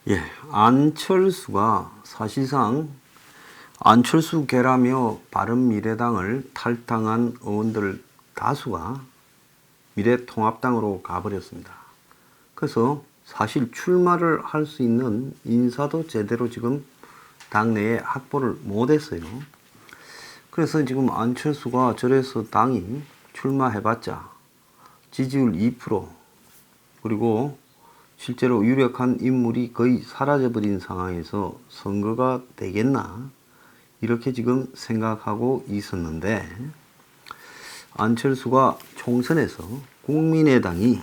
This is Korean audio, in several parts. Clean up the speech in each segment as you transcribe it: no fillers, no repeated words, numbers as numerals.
예, 안철수가 사실상 안철수계라며 바른미래당을 탈당한 의원들 다수가 미래통합당으로 가버렸습니다. 그래서 사실 출마를 할 수 있는 인사도 제대로 지금 당내에 확보를 못했어요. 그래서 지금 안철수가 저래서 당이 출마해봤자 지지율 2%, 그리고 실제로 유력한 인물이 거의 사라져버린 상황에서 선거가 되겠나 이렇게 지금 생각하고 있었는데, 안철수가 총선에서 국민의당이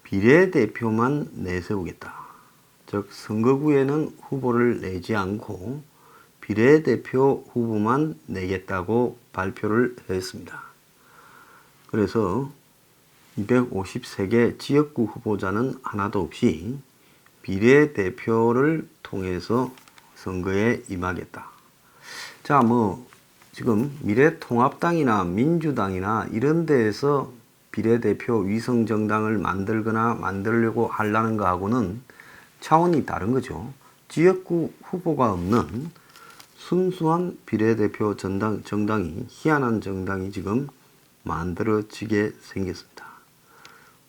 비례대표만 내세우겠다, 즉 선거구에는 후보를 내지 않고 비례대표 후보만 내겠다고 발표를 했습니다. 그래서 253개 지역구 후보자는 하나도 없이 비례대표를 통해서 선거에 임하겠다. 자, 지금 미래통합당이나 민주당이나 이런 데에서 비례대표 위성정당을 만들거나 만들려고 하려는 거하고는 차원이 다른 거죠. 지역구 후보가 없는 순수한 비례대표 정당이, 희한한 정당이 지금 만들어지게 생겼습니다.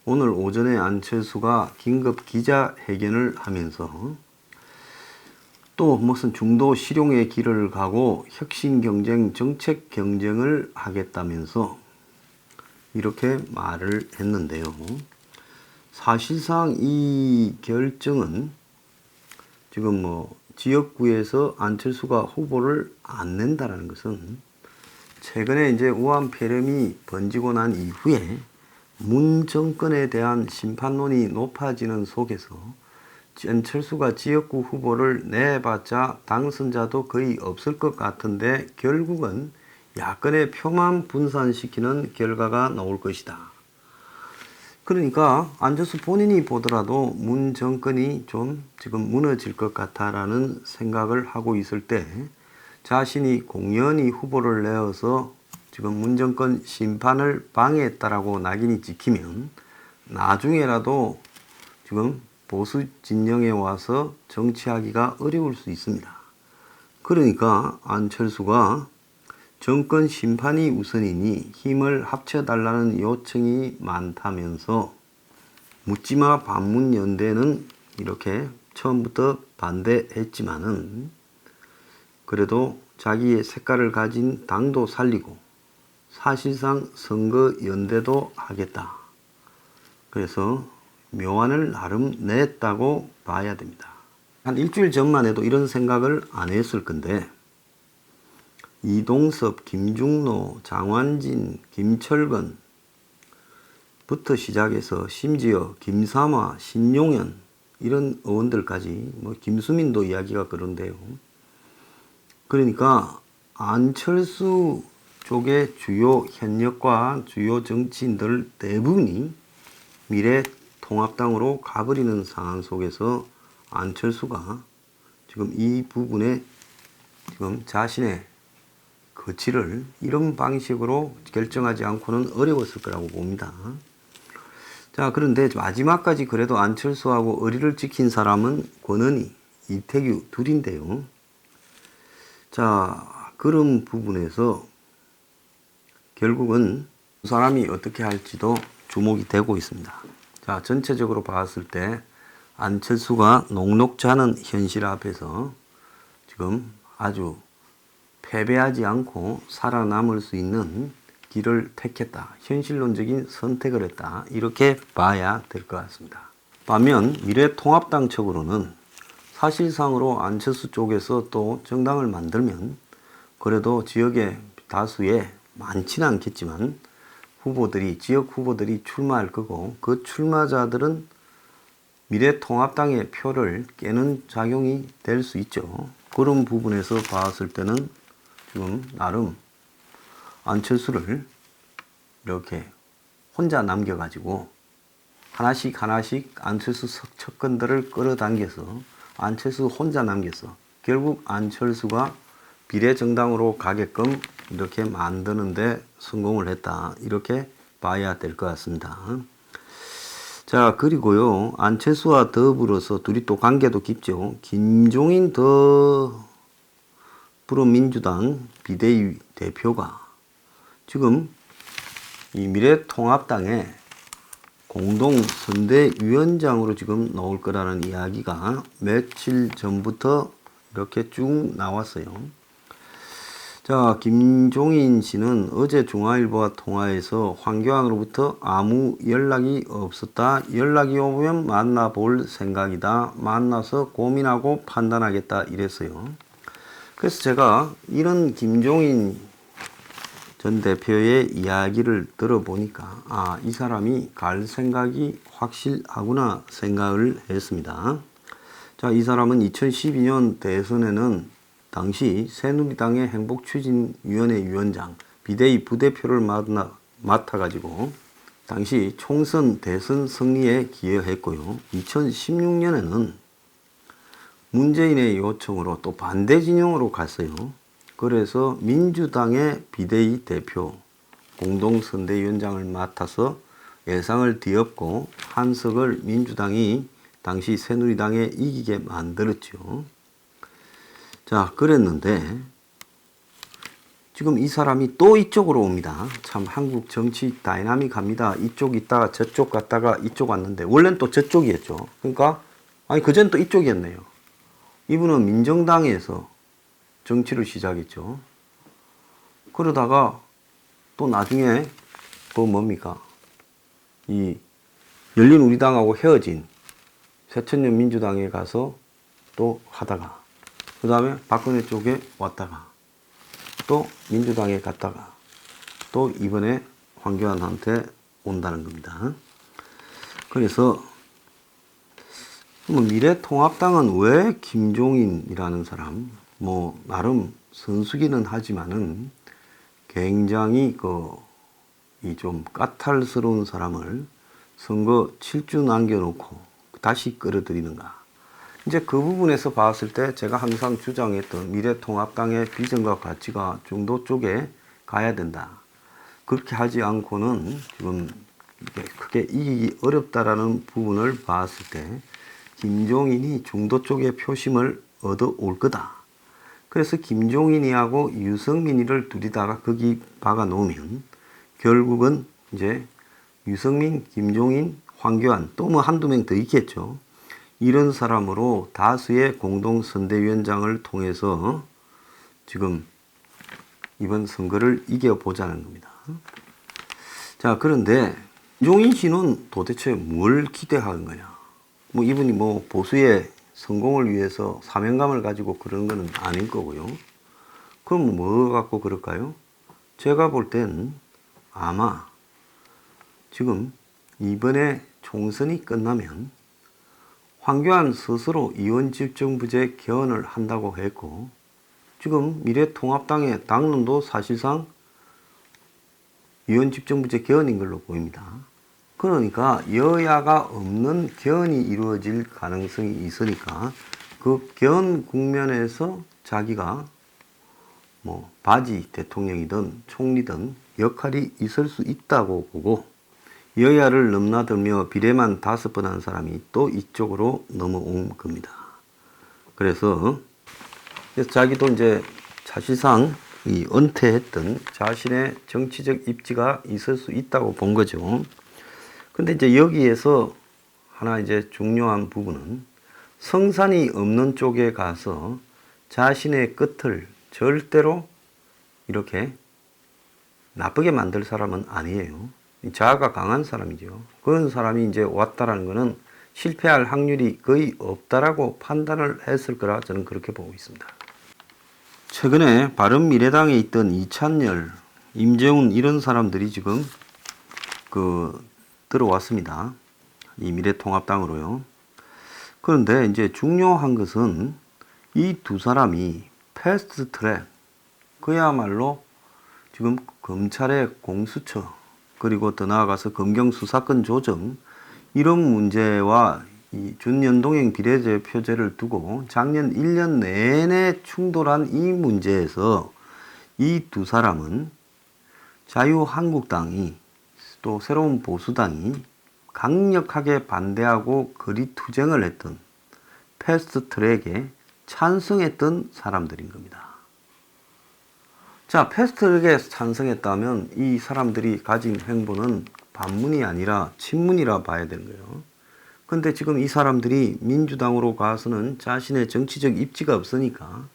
오늘 오전에 안철수가 긴급 기자회견을 하면서 또 무슨 중도 실용의 길을 가고 혁신 경쟁, 정책 경쟁을 하겠다면서 이렇게 말을 했는데요. 사실상 이 결정은 지금 지역구에서 안철수가 후보를 안 낸다라는 것은 최근에 이제 우한 폐렴이 번지고 난 이후에 문 정권에 대한 심판론이 높아지는 속에서 안철수가 지역구 후보를 내봤자 당선자도 거의 없을 것 같은데 결국은 야권의 표만 분산시키는 결과가 나올 것이다. 그러니까 안철수 본인이 보더라도 문 정권이 좀 지금 무너질 것 같다라는 생각을 하고 있을 때 자신이 공연히 후보를 내어서 지금 문 정권 심판을 방해했다라고 낙인이 찍히면 나중에라도 지금 보수 진영에 와서 정치하기가 어려울 수 있습니다. 그러니까 안철수가 정권 심판이 우선이니 힘을 합쳐달라는 요청이 많다면서 묻지마 반문연대는 이렇게 처음부터 반대했지만은 그래도 자기의 색깔을 가진 당도 살리고 사실상 선거연대도 하겠다. 그래서 묘안을 나름 냈다고 봐야 됩니다. 한 일주일 전만 해도 이런 생각을 안 했을 건데 이동섭, 김중로, 장완진, 김철근 부터 시작해서 심지어 김삼화, 신용현 이런 의원들까지 김수민도 이야기가 그런데요. 그러니까 안철수 쪽의 주요 현역과 주요 정치인들 대부분이 미래통합당으로 가버리는 상황 속에서 안철수가 지금 이 부분에 지금 자신의 거취를 이런 방식으로 결정하지 않고는 어려웠을 거라고 봅니다. 자, 그런데 마지막까지 그래도 안철수하고 의리를 지킨 사람은 권은희, 이태규 둘인데요. 자, 그런 부분에서 결국은 두 사람이 어떻게 할지도 주목이 되고 있습니다. 자, 전체적으로 봤을 때 안철수가 녹록지 않은 현실 앞에서 지금 아주 패배하지 않고 살아남을 수 있는 길을 택했다. 현실론적인 선택을 했다. 이렇게 봐야 될 것 같습니다. 반면 미래통합당 측으로는 사실상으로 안철수 쪽에서 또 정당을 만들면 그래도 지역의 다수의 많지는 않겠지만 지역 후보들이 출마할 거고 그 출마자들은 미래통합당의 표를 깨는 작용이 될 수 있죠. 그런 부분에서 봤을 때는 지금 나름 안철수를 이렇게 혼자 남겨가지고 하나씩 안철수 척근들을 끌어당겨서 안철수 혼자 남겨서 결국 안철수가 비례정당으로 가게끔 이렇게 만드는데 성공을 했다. 이렇게 봐야 될 것 같습니다. 자, 그리고요, 안철수와 더불어서 둘이 또 관계도 깊죠. 김종인 더불어민주당 비대위 대표가 지금 이 미래통합당에 공동선대위원장으로 지금 나올 거라는 이야기가 며칠 전부터 이렇게 쭉 나왔어요. 자, 김종인 씨는 어제 중앙일보와 통화에서 황교안으로부터 아무 연락이 없었다. 연락이 오면 만나볼 생각이다. 만나서 고민하고 판단하겠다. 이랬어요. 그래서 제가 이런 김종인 전 대표의 이야기를 들어보니까 이 사람이 갈 생각이 확실하구나 생각을 했습니다. 자, 이 사람은 2012년 대선에는 당시 새누리당의 행복추진위원회 위원장, 비대위 부대표를 맡아가지고 당시 총선 대선 승리에 기여했고요. 2016년에는 문재인의 요청으로 또 반대 진영으로 갔어요. 그래서 민주당의 비대위 대표, 공동선대위원장을 맡아서 예상을 뒤엎고 한석을 민주당이 당시 새누리당에 이기게 만들었죠. 자, 그랬는데 지금 이 사람이 또 이쪽으로 옵니다. 참 한국 정치 다이나믹합니다. 이쪽 있다가 저쪽 갔다가 이쪽 왔는데 원래는 또 저쪽이었죠. 그러니까 그전 또 이쪽이었네요. 이분은 민정당에서 정치를 시작했죠. 그러다가 또 나중에 뭡니까? 이 열린우리당하고 헤어진 새천년 민주당에 가서 또 하다가 그 다음에 박근혜 쪽에 왔다가 또 민주당에 갔다가 또 이번에 황교안한테 온다는 겁니다. 그래서 미래통합당은 왜 김종인이라는 사람, 나름 선수기는 하지만은 굉장히 이 좀 까탈스러운 사람을 선거 7주 남겨놓고 다시 끌어들이는가. 이제 그 부분에서 봤을 때 제가 항상 주장했던 미래통합당의 비전과 가치가 중도 쪽에 가야 된다. 그렇게 하지 않고는 지금 크게 이기기 어렵다라는 부분을 봤을 때 김종인이 중도 쪽에 표심을 얻어올 거다. 그래서 김종인이하고 유승민이를 둘이다가 거기 박아 놓으면 결국은 이제 유승민, 김종인, 황교안 또 한두 명 더 있겠죠. 이런 사람으로 다수의 공동선대위원장을 통해서 지금 이번 선거를 이겨보자는 겁니다. 자, 그런데 김종인 씨는 도대체 뭘 기대하는 거냐? 이분이 보수의 성공을 위해서 사명감을 가지고 그런 거는 아닐 거고요. 그럼 뭐 갖고 그럴까요? 제가 볼 땐 아마 지금 이번에 총선이 끝나면 황교안 스스로 이원집정부제 개헌을 한다고 했고 지금 미래통합당의 당론도 사실상 이원집정부제 개헌인 걸로 보입니다. 그러니까 여야가 없는 개헌이 이루어질 가능성이 있으니까 그 개헌 국면에서 자기가 바지 대통령이든 총리든 역할이 있을 수 있다고 보고 여야를 넘나들며 비례만 5번 한 사람이 또 이쪽으로 넘어온 겁니다. 그래서 자기도 이제 사실상 이 은퇴했던 자신의 정치적 입지가 있을 수 있다고 본 거죠. 근데 이제 여기에서 하나 이제 중요한 부분은 성산이 없는 쪽에 가서 자신의 끝을 절대로 이렇게 나쁘게 만들 사람은 아니에요. 자아가 강한 사람이죠. 그런 사람이 이제 왔다라는 것은 실패할 확률이 거의 없다라고 판단을 했을 거라 저는 그렇게 보고 있습니다. 최근에 바른미래당에 있던 이찬열, 임재훈 이런 사람들이 지금 들어왔습니다. 이 미래통합당으로요. 그런데 이제 중요한 것은 이 두 사람이 패스트 트랙, 그야말로 지금 검찰의 공수처, 그리고 더 나아가서 검경 수사권 조정, 이런 문제와 이 준연동형 비례대표제를 두고 작년 1년 내내 충돌한 이 문제에서 이 두 사람은 자유한국당이 또 새로운 보수당이 강력하게 반대하고 거리투쟁을 했던 패스트트랙에 찬성했던 사람들인 겁니다. 자, 패스트트랙에 찬성했다면 이 사람들이 가진 행보는 반문이 아니라 친문이라 봐야 되는 거예요. 근데 지금 이 사람들이 민주당으로 가서는 자신의 정치적 입지가 없으니까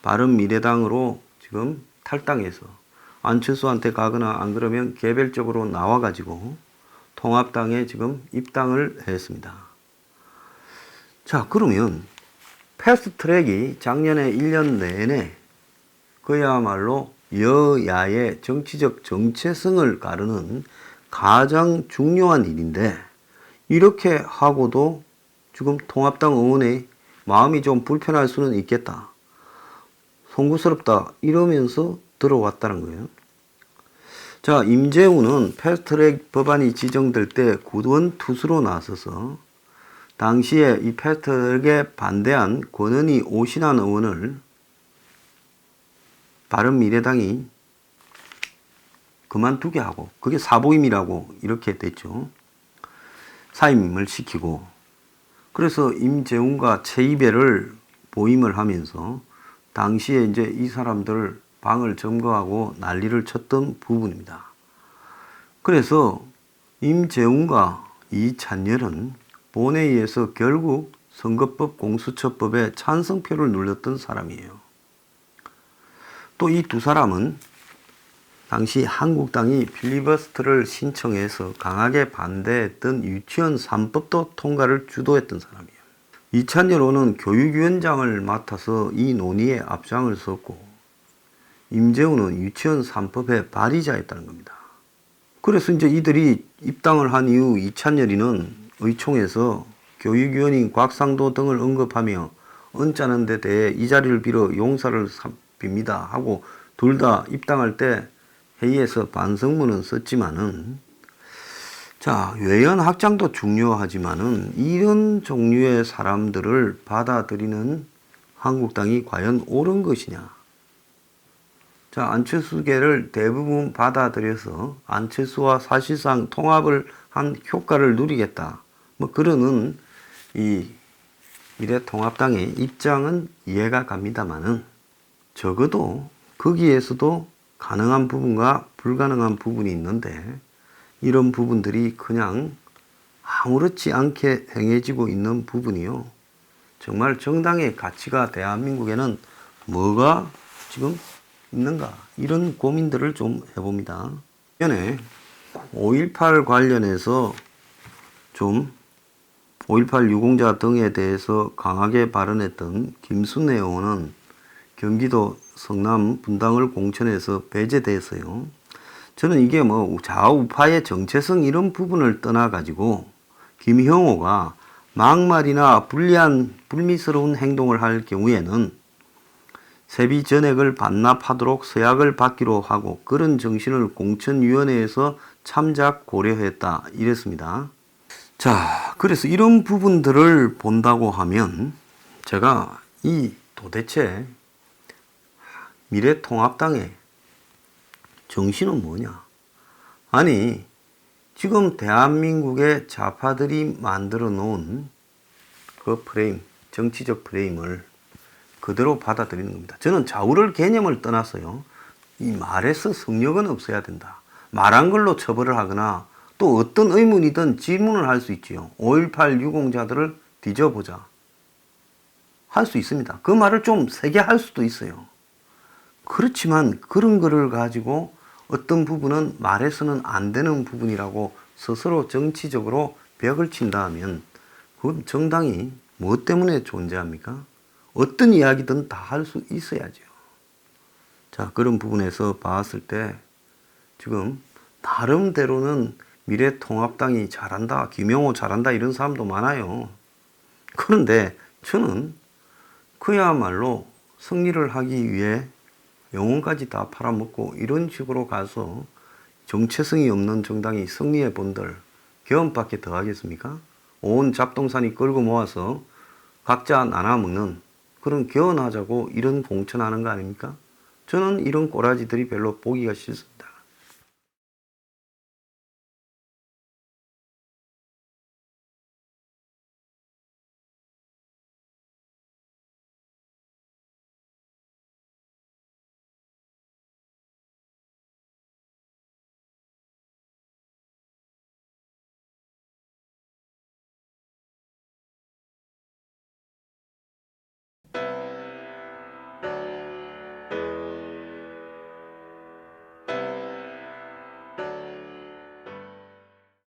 바른미래당으로 지금 탈당해서 안철수한테 가거나 안 그러면 개별적으로 나와가지고 통합당에 지금 입당을 했습니다. 자, 그러면 패스트트랙이 작년에 1년 내내 그야말로 여야의 정치적 정체성을 가르는 가장 중요한 일인데 이렇게 하고도 지금 통합당 의원의 마음이 좀 불편할 수는 있겠다. 송구스럽다 이러면서 들어왔다는 거예요. 자, 임재훈은 패스트트랙 법안이 지정될 때 구원투수로 나서서 당시에 이 패스트트랙에 반대한 권은희 오신환 의원을 바른미래당이 그만두게 하고 그게 사보임이라고 이렇게 됐죠. 사임을 시키고 그래서 임재훈과 최이배를 보임을 하면서 당시에 이제 이 사람들 방을 점거하고 난리를 쳤던 부분입니다. 그래서 임재훈과 이찬열은 본회의에서 결국 선거법 공수처법에 찬성표를 눌렀던 사람이에요. 또 이 두 사람은 당시 한국당이 필리버스터를 신청해서 강하게 반대했던 유치원 3법도 통과를 주도했던 사람이에요. 이찬열 의원은 교육위원장을 맡아서 이 논의에 앞장을 섰고 임재훈은 유치원 3법의 발의자였다는 겁니다. 그래서 이제 이들이 입당을 한 이후 이찬열이는 의총에서 교육위원인 곽상도 등을 언급하며 언짢은 데 대해 이 자리를 빌어 용서를 빕니다 하고 둘 다 입당할 때 회의에서 반성문은 썼지만은 자, 외연 확장도 중요하지만은 이런 종류의 사람들을 받아들이는 한국당이 과연 옳은 것이냐. 자, 안철수계를 대부분 받아들여서 안철수와 사실상 통합을 한 효과를 누리겠다. 뭐 그러는 이 미래통합당의 입장은 이해가 갑니다만은 적어도 거기에서도 가능한 부분과 불가능한 부분이 있는데 이런 부분들이 그냥 아무렇지 않게 행해지고 있는 부분이요. 정말 정당의 가치가 대한민국에는 뭐가 지금 있는가 이런 고민들을 좀 해봅니다. 전에 5.18 관련해서 좀 5.18 유공자 등에 대해서 강하게 발언했던 김순애 의원은 경기도 성남 분당을 공천해서 배제됐어요. 저는 이게 뭐 좌우파의 정체성 이런 부분을 떠나가지고 김형호가 막말이나 불미스러운 행동을 할 경우에는 세비 전액을 반납하도록 서약을 받기로 하고 그런 정신을 공천위원회에서 참작 고려했다 이랬습니다. 자, 그래서 이런 부분들을 본다고 하면 제가 이 도대체 미래통합당의 정신은 뭐냐? 아니, 지금 대한민국의 좌파들이 만들어 놓은 그 프레임, 정치적 프레임을 그대로 받아들이는 겁니다. 저는 좌우를 개념을 떠나서요. 이 말에서 성역은 없어야 된다. 말한 걸로 처벌을 하거나 또 어떤 의문이든 질문을 할 수 있지요. 5.18 유공자들을 뒤져보자. 할 수 있습니다. 그 말을 좀 세게 할 수도 있어요. 그렇지만 그런 거를 가지고 어떤 부분은 말해서는 안 되는 부분이라고 스스로 정치적으로 벽을 친다 하면 그건 정당이 뭐 때문에 존재합니까? 어떤 이야기든 다 할 수 있어야죠. 자, 그런 부분에서 봤을 때 지금 나름대로는 미래통합당이 잘한다, 김영호 잘한다 이런 사람도 많아요. 그런데 저는 그야말로 승리를 하기 위해 영혼까지 다 팔아먹고 이런 식으로 가서 정체성이 없는 정당이 승리해 본들 개헌밖에 더 하겠습니까? 온 잡동사니 끌고 모아서 각자 나눠먹는 그런 개헌하자고 이런 공천하는 거 아닙니까? 저는 이런 꼬라지들이 별로 보기가 싫습니다.